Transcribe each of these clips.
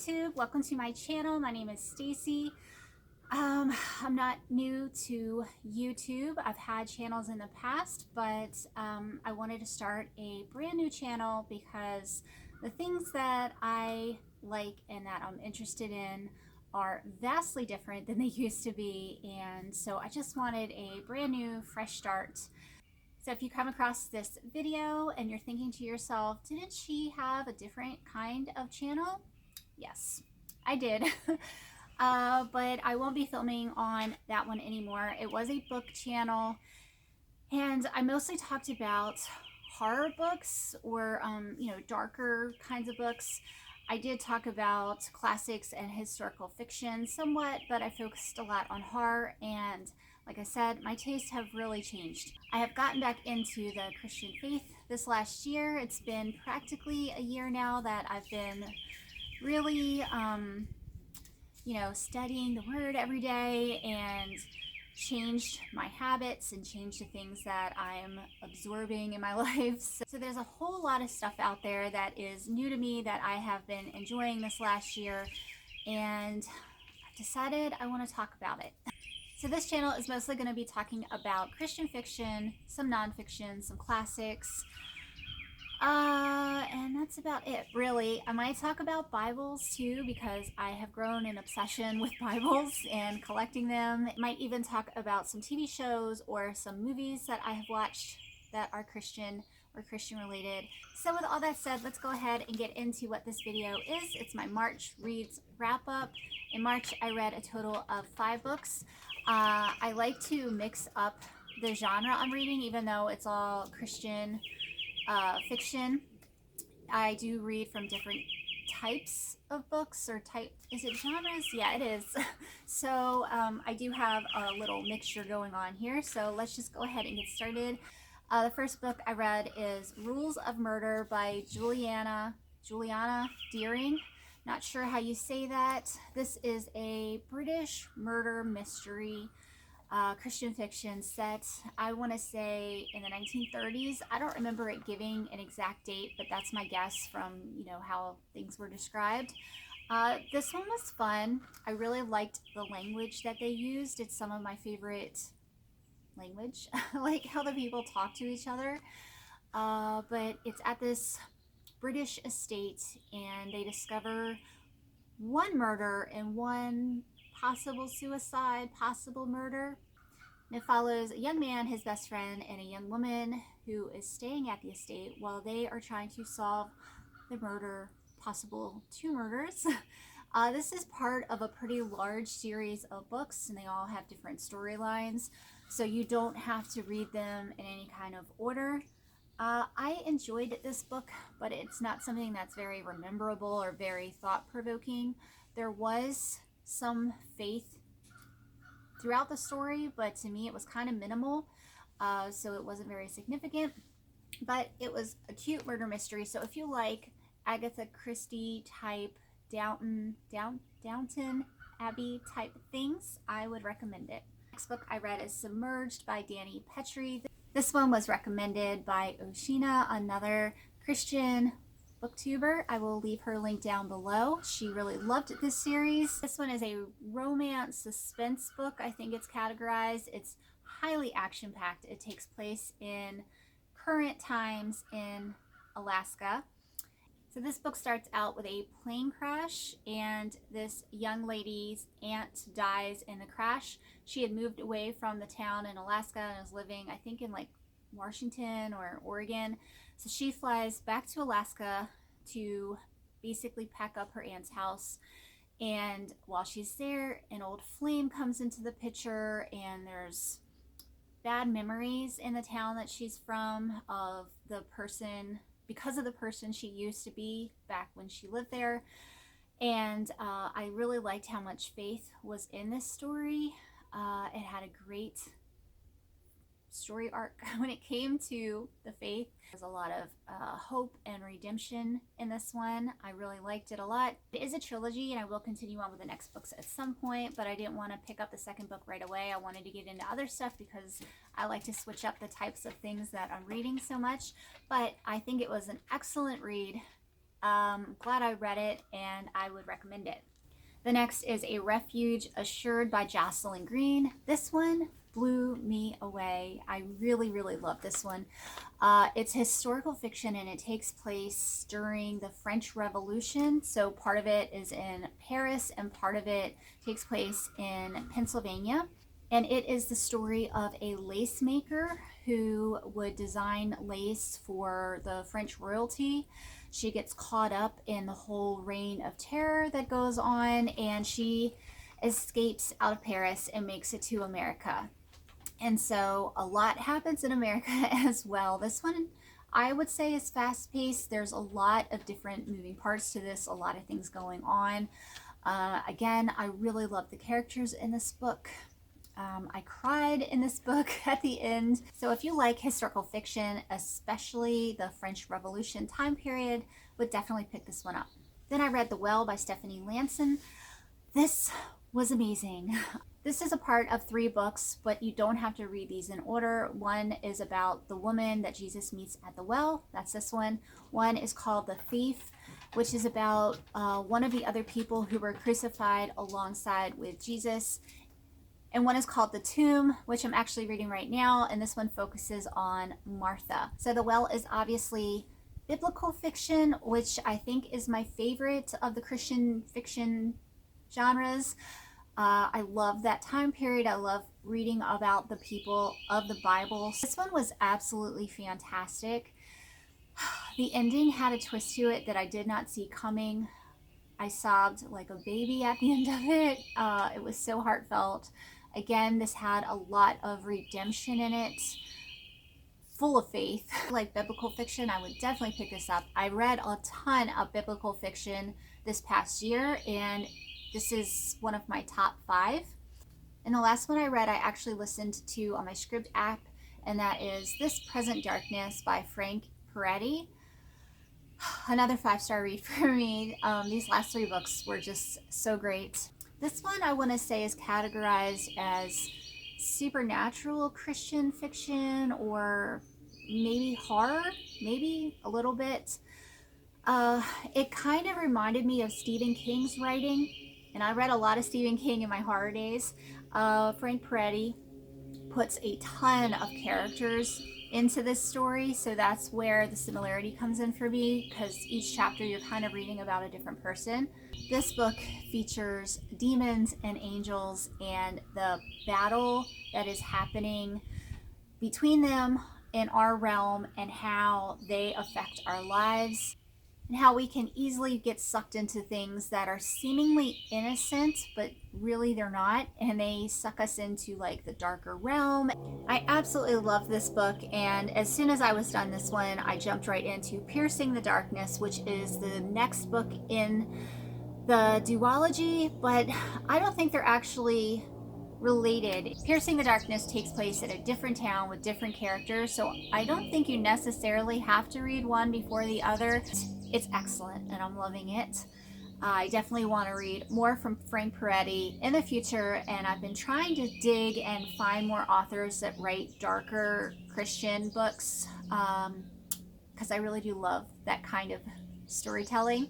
YouTube, welcome to my channel. My name is Stacy. I'm not new to YouTube. I've had channels in the past, but I wanted to start a brand new channel because the things that I like and that I'm interested in are vastly different than they used to be, and so I just wanted a brand new fresh start. So if you come across this video and you're thinking to yourself, didn't she have a different kind of channel? Yes, I did. But I won't be filming on that one anymore. It was a book channel, and I mostly talked about horror books or, darker kinds of books. I did talk about classics and historical fiction somewhat, but I focused a lot on horror, and like I said, my tastes have really changed. I have gotten back into the Christian faith this last year. It's been practically a year now that I've been really, studying the word every day and changed my habits and changed the things that I'm absorbing in my life. So there's a whole lot of stuff out there that is new to me that I have been enjoying this last year, and I've decided I want to talk about it. So this channel is mostly going to be talking about Christian fiction, some nonfiction, some classics, and that's about it, really. I might talk about Bibles too, because I have grown an obsession with Bibles and collecting them. I might even talk about some TV shows or some movies that I have watched that are Christian or Christian related. So with all that said, let's go ahead and get into what this video is. It's my March reads wrap up. In March, I read a total of 5 books. I like to mix up the genre I'm reading, even though it's all Christian fiction. I do read from different types of books, or is it genres? Yeah, it is. So I do have a little mixture going on here. So let's just go ahead and get started. The first book I read is Rules of Murder by Juliana Deering. Not sure how you say that. This is a British murder mystery Christian fiction set, I want to say, in the 1930s. I don't remember it giving an exact date, but that's my guess from, how things were described. This one was fun. I really liked the language that they used. It's some of my favorite language, like how the people talk to each other. But it's at this British estate, and they discover one murder and one possible suicide, possible murder. And it follows a young man, his best friend, and a young woman who is staying at the estate while they are trying to solve the possible 2 murders. This is part of a pretty large series of books, and they all have different storylines, so you don't have to read them in any kind of order. I enjoyed this book, but it's not something that's very memorable or very thought-provoking. There was some faith throughout the story, but to me it was kind of minimal, so it wasn't very significant. But it was a cute murder mystery, so if you like Agatha Christie type, Downton Abbey type things, I would recommend it. Next book I read is Submerged by Dani Petrie. This one was recommended by Oceana, another Christian booktuber. I will leave her link down below. She really loved this series. This one is a romance suspense book, I think it's categorized. It's highly action-packed. It takes place in current times in Alaska. So this book starts out with a plane crash, and this young lady's aunt dies in the crash. She had moved away from the town in Alaska and was living, I think, in like Washington or Oregon. So she flies back to Alaska to basically pack up her aunt's house. And while she's there, an old flame comes into the picture, and there's bad memories in the town that she's from of the person, because of the person she used to be back when she lived there. And I really liked how much faith was in this story. It had a great story arc when it came to the faith. There's a lot of hope and redemption in this one. I really liked it a lot. It is a trilogy, and I will continue on with the next books at some point, but I didn't want to pick up the second book right away. I wanted to get into other stuff because I like to switch up the types of things that I'm reading so much. But I think it was an excellent read. Glad I read it, and I would recommend it. The next is A Refuge Assured by Jocelyn Green. This one blew me away. I really, really love this one. It's historical fiction, and it takes place during the French Revolution. So part of it is in Paris and part of it takes place in Pennsylvania. And it is the story of a lace maker who would design lace for the French royalty. She gets caught up in the whole reign of terror that goes on, and she escapes out of Paris and makes it to America. And so a lot happens in America as well. This one, I would say, is fast paced. There's a lot of different moving parts to this, a lot of things going on. Again, I really love the characters in this book. I cried in this book at the end. So if you like historical fiction, especially the French Revolution time period, would definitely pick this one up. Then I read The Well by Stephanie Lanson. This was amazing. This is a part of 3 books, but you don't have to read these in order. One is about the woman that Jesus meets at the well. That's this one. One is called The Thief, which is about one of the other people who were crucified alongside with Jesus. And one is called The Tomb, which I'm actually reading right now, and this one focuses on Martha. So The Well is obviously biblical fiction, which I think is my favorite of the Christian fiction genres. I love that time period. I love reading about the people of the Bible. This one was absolutely fantastic. The ending had a twist to it that I did not see coming. I sobbed like a baby at the end of it. It was so heartfelt. Again, this had a lot of redemption in it, full of faith. Like biblical fiction, I would definitely pick this up. I read a ton of biblical fiction this past year, and this is one of my top 5. And the last one I read, I actually listened to on my Scribd app, and that is This Present Darkness by Frank Peretti. Another 5-star read for me. These last 3 books were just so great. This one I want to say is categorized as supernatural Christian fiction, or maybe horror, maybe a little bit. It kind of reminded me of Stephen King's writing, and I read a lot of Stephen King in my horror days. Frank Peretti puts a ton of characters into this story, so that's where the similarity comes in for me, because each chapter you're kind of reading about a different person. This book features demons and angels and the battle that is happening between them in our realm, and how they affect our lives, and how we can easily get sucked into things that are seemingly innocent, but really they're not, and they suck us into like the darker realm. I absolutely love this book, and as soon as I was done this one, I jumped right into Piercing the Darkness, which is the next book in the duology, but I don't think they're actually related. Piercing the Darkness takes place at a different town with different characters, so I don't think you necessarily have to read one before the other. It's excellent, and I'm loving it. I definitely want to read more from Frank Peretti in the future, and I've been trying to dig and find more authors that write darker Christian books, because I really do love that kind of storytelling.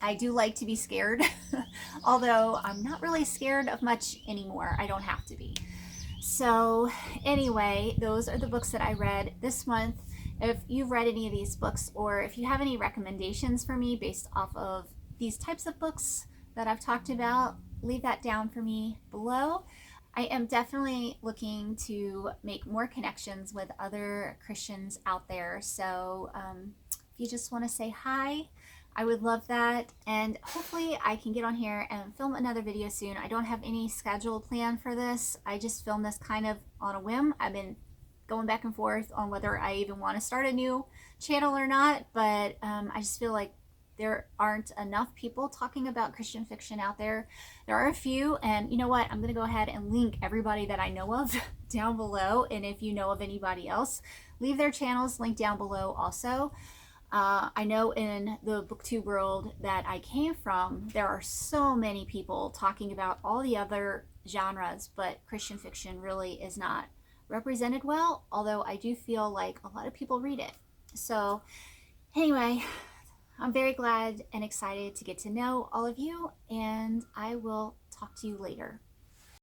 I do like to be scared, although I'm not really scared of much anymore. I don't have to be. So anyway, those are the books that I read this month. If you've read any of these books, or if you have any recommendations for me based off of these types of books that I've talked about, leave that down for me below. I am definitely looking to make more connections with other Christians out there. So if you just want to say hi, I would love that, and hopefully I can get on here and film another video soon. I don't have any scheduled plan for this. I just filmed this kind of on a whim. I've been going back and forth on whether I even want to start a new channel or not, but I just feel like there aren't enough people talking about Christian fiction out there. There are a few, and you know what? I'm going to go ahead and link everybody that I know of down below, and if you know of anybody else, leave their channels linked down below also. I know in the booktube world that I came from, there are so many people talking about all the other genres, but Christian fiction really is not represented well, although I do feel like a lot of people read it. So anyway, I'm very glad and excited to get to know all of you, and I will talk to you later.